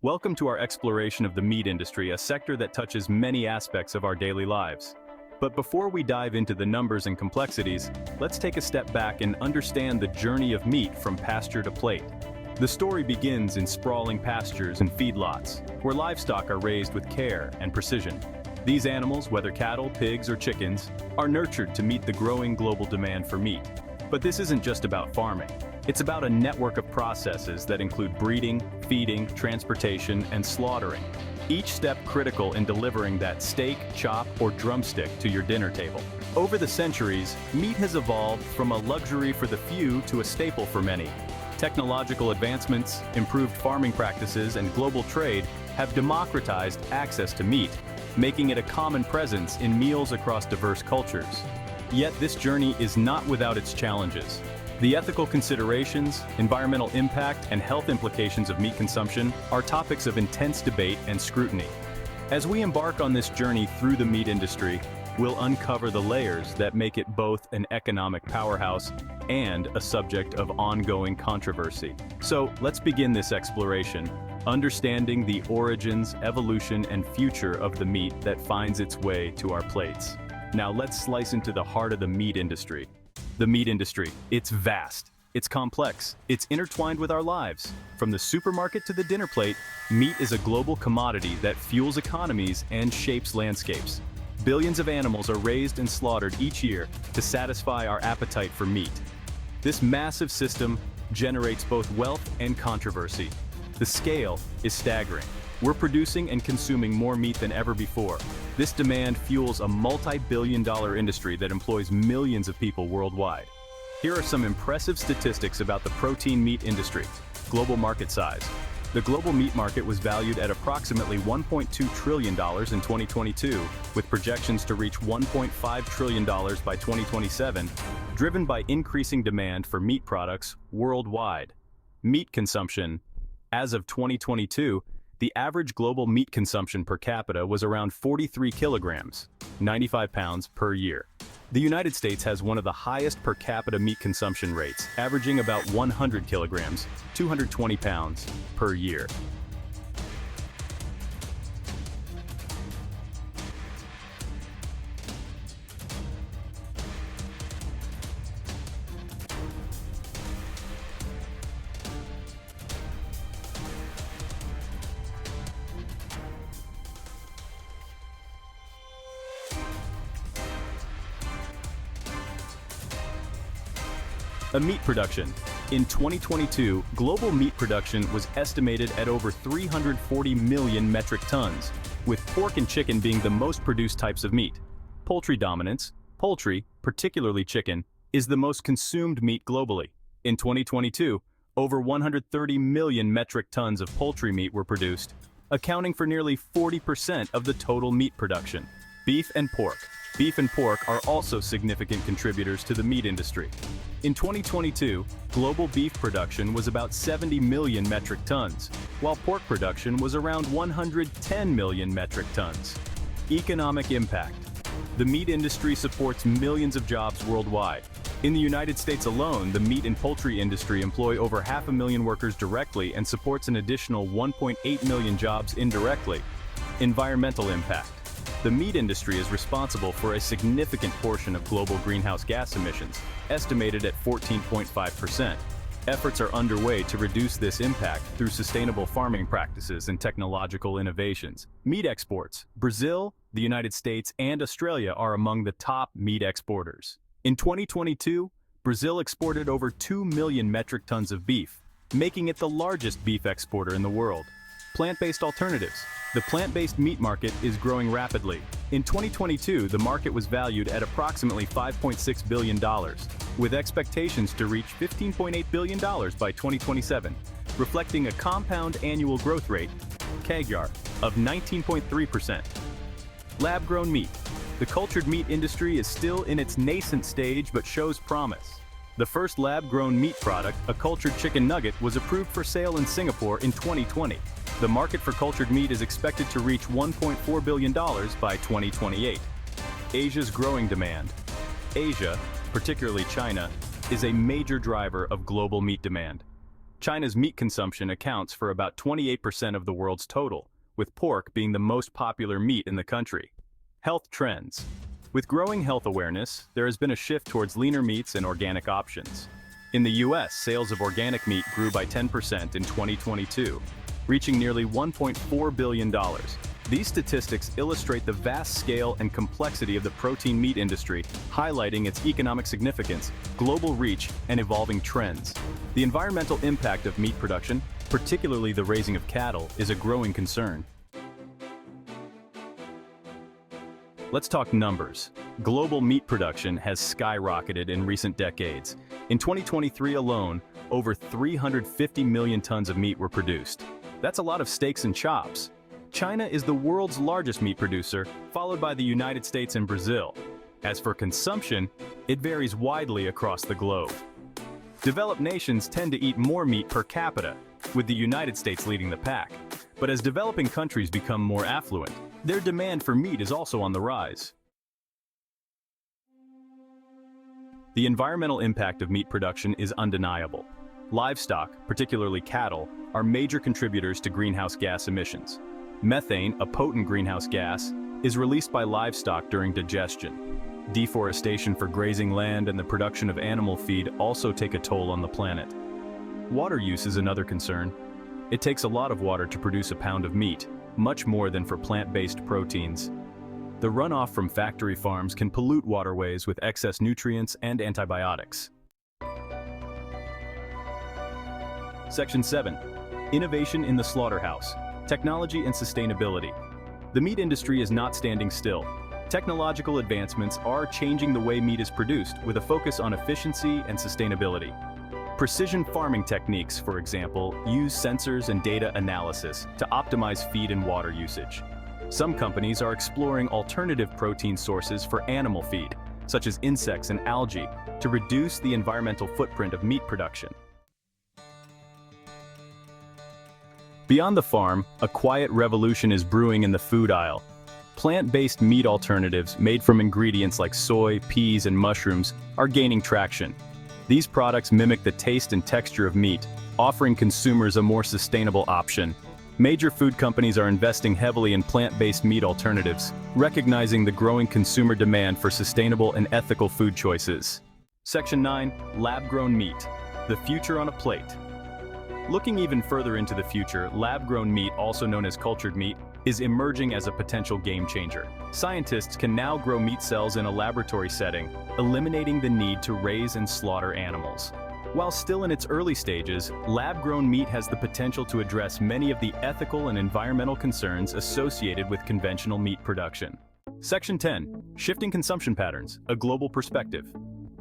Welcome to our exploration of the meat industry, a sector that touches many aspects of our daily lives. But before we dive into the numbers and complexities, let's take a step back and understand the journey of meat from pasture to plate. The story begins in sprawling pastures and feedlots, where livestock are raised with care and precision. These animals, whether cattle, pigs, or chickens, are nurtured to meet the growing global demand for meat. But this isn't just about farming. It's about a network of processes that include breeding, feeding, transportation, and slaughtering, each step critical in delivering that steak, chop, or drumstick to your dinner table. Over the centuries, meat has evolved from a luxury for the few to a staple for many. Technological advancements, improved farming practices, and global trade have democratized access to meat, making it a common presence in meals across diverse cultures. Yet this journey is not without its challenges. The ethical considerations, environmental impact, and health implications of meat consumption are topics of intense debate and scrutiny. As we embark on this journey through the meat industry, we'll uncover the layers that make it both an economic powerhouse and a subject of ongoing controversy. So let's begin this exploration, understanding the origins, evolution, and future of the meat that finds its way to our plates. Now let's slice into the heart of the meat industry. The meat industry, it's vast, it's complex, it's intertwined with our lives. From the supermarket to the dinner plate, meat is a global commodity that fuels economies and shapes landscapes. Billions of animals are raised and slaughtered each year to satisfy our appetite for meat. This massive system generates both wealth and controversy. The scale is staggering. We're producing and consuming more meat than ever before. This demand fuels a multi-billion-dollar industry that employs millions of people worldwide. Here are some impressive statistics about the protein meat industry. Global market size. The global meat market was valued at approximately $1.2 trillion in 2022, with projections to reach $1.5 trillion by 2027, driven by increasing demand for meat products worldwide. Meat consumption. As of 2022, the average global meat consumption per capita was around 43 kilograms, 95 pounds per year. The United States has one of the highest per capita meat consumption rates, averaging about 100 kilograms, 220 pounds per year. A meat production. In 2022, global meat production was estimated at over 340 million metric tons, with pork and chicken being the most produced types of meat. Poultry dominance. Poultry, particularly chicken, is the most consumed meat globally. In 2022, over 130 million metric tons of poultry meat were produced, accounting for nearly 40% of the total meat production. Beef and pork. Beef and pork are also significant contributors to the meat industry. In 2022, global beef production was about 70 million metric tons, while pork production was around 110 million metric tons. Economic impact. The meat industry supports millions of jobs worldwide. In the United States alone, the meat and poultry industry employ over 500,000 workers directly and supports an additional 1.8 million jobs indirectly. Environmental impact. The meat industry is responsible for a significant portion of global greenhouse gas emissions, estimated at 14.5%. Efforts are underway to reduce this impact through sustainable farming practices and technological innovations. Meat exports. Brazil, the United States, and Australia are among the top meat exporters. In 2022, Brazil exported over 2 million metric tons of beef, making it the largest beef exporter in the world. Plant-based alternatives. The plant-based meat market is growing rapidly. In 2022, the market was valued at approximately $5.6 billion, with expectations to reach $15.8 billion by 2027, reflecting a compound annual growth rate, CAGR, of 19.3%. Lab-grown meat. The cultured meat industry is still in its nascent stage but shows promise. The first lab-grown meat product, a cultured chicken nugget, was approved for sale in Singapore in 2020. The market for cultured meat is expected to reach $1.4 billion by 2028. Asia's growing demand. Asia, particularly China, is a major driver of global meat demand. China's meat consumption accounts for about 28% of the world's total, with pork being the most popular meat in the country. Health trends. With growing health awareness, there has been a shift towards leaner meats and organic options. In the US, sales of organic meat grew by 10% in 2022, reaching nearly $1.4 billion. These statistics illustrate the vast scale and complexity of the protein meat industry, highlighting its economic significance, global reach, and evolving trends. The environmental impact of meat production, particularly the raising of cattle, is a growing concern. Let's talk numbers. Global meat production has skyrocketed in recent decades. In 2023 alone, over 350 million tons of meat were produced. That's a lot of steaks and chops. China is the world's largest meat producer, followed by the United States and Brazil. As for consumption, it varies widely across the globe. Developed nations tend to eat more meat per capita, with the United States leading the pack. But as developing countries become more affluent, their demand for meat is also on the rise. The environmental impact of meat production is undeniable. Livestock, particularly cattle, are major contributors to greenhouse gas emissions. Methane, a potent greenhouse gas, is released by livestock during digestion. Deforestation for grazing land and the production of animal feed also take a toll on the planet. Water use is another concern. It takes a lot of water to produce a pound of meat, much more than for plant-based proteins. The runoff from factory farms can pollute waterways with excess nutrients and antibiotics. Section 7. Innovation in the slaughterhouse. Technology and sustainability. The meat industry is not standing still. Technological advancements are changing the way meat is produced with a focus on efficiency and sustainability. Precision farming techniques, for example, use sensors and data analysis to optimize feed and water usage. Some companies are exploring alternative protein sources for animal feed, such as insects and algae, to reduce the environmental footprint of meat production. Beyond the farm, a quiet revolution is brewing in the food aisle. Plant-based meat alternatives made from ingredients like soy, peas, and mushrooms are gaining traction. These products mimic the taste and texture of meat, offering consumers a more sustainable option. Major food companies are investing heavily in plant-based meat alternatives, recognizing the growing consumer demand for sustainable and ethical food choices. Section 9. Lab-grown meat. The future on a plate. Looking even further into the future, lab-grown meat, also known as cultured meat, is emerging as a potential game-changer. Scientists can now grow meat cells in a laboratory setting, eliminating the need to raise and slaughter animals. While still in its early stages, lab-grown meat has the potential to address many of the ethical and environmental concerns associated with conventional meat production. Section 10. Shifting consumption patterns, a global perspective.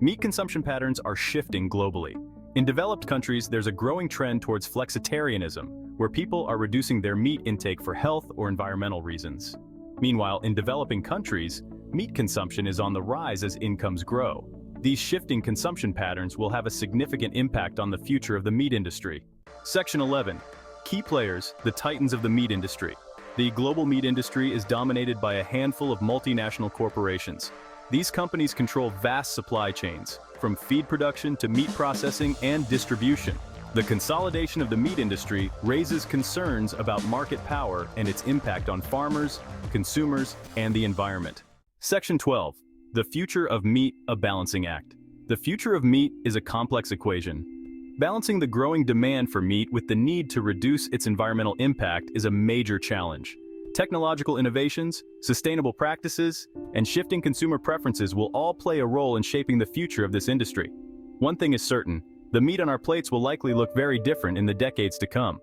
Meat consumption patterns are shifting globally. In developed countries, there's a growing trend towards flexitarianism, where people are reducing their meat intake for health or environmental reasons. Meanwhile, in developing countries, meat consumption is on the rise as incomes grow. These shifting consumption patterns will have a significant impact on the future of the meat industry. Section 11. Key players, the titans of the meat industry. The global meat industry is dominated by a handful of multinational corporations. These companies control vast supply chains, from feed production to meat processing and distribution. The consolidation of the meat industry raises concerns about market power and its impact on farmers, consumers, and the environment. Section 12. The future of meat, a balancing act. The future of meat is a complex equation. Balancing the growing demand for meat with the need to reduce its environmental impact is a major challenge. Technological innovations, sustainable practices, and shifting consumer preferences will all play a role in shaping the future of this industry. One thing is certain, the meat on our plates will likely look very different in the decades to come.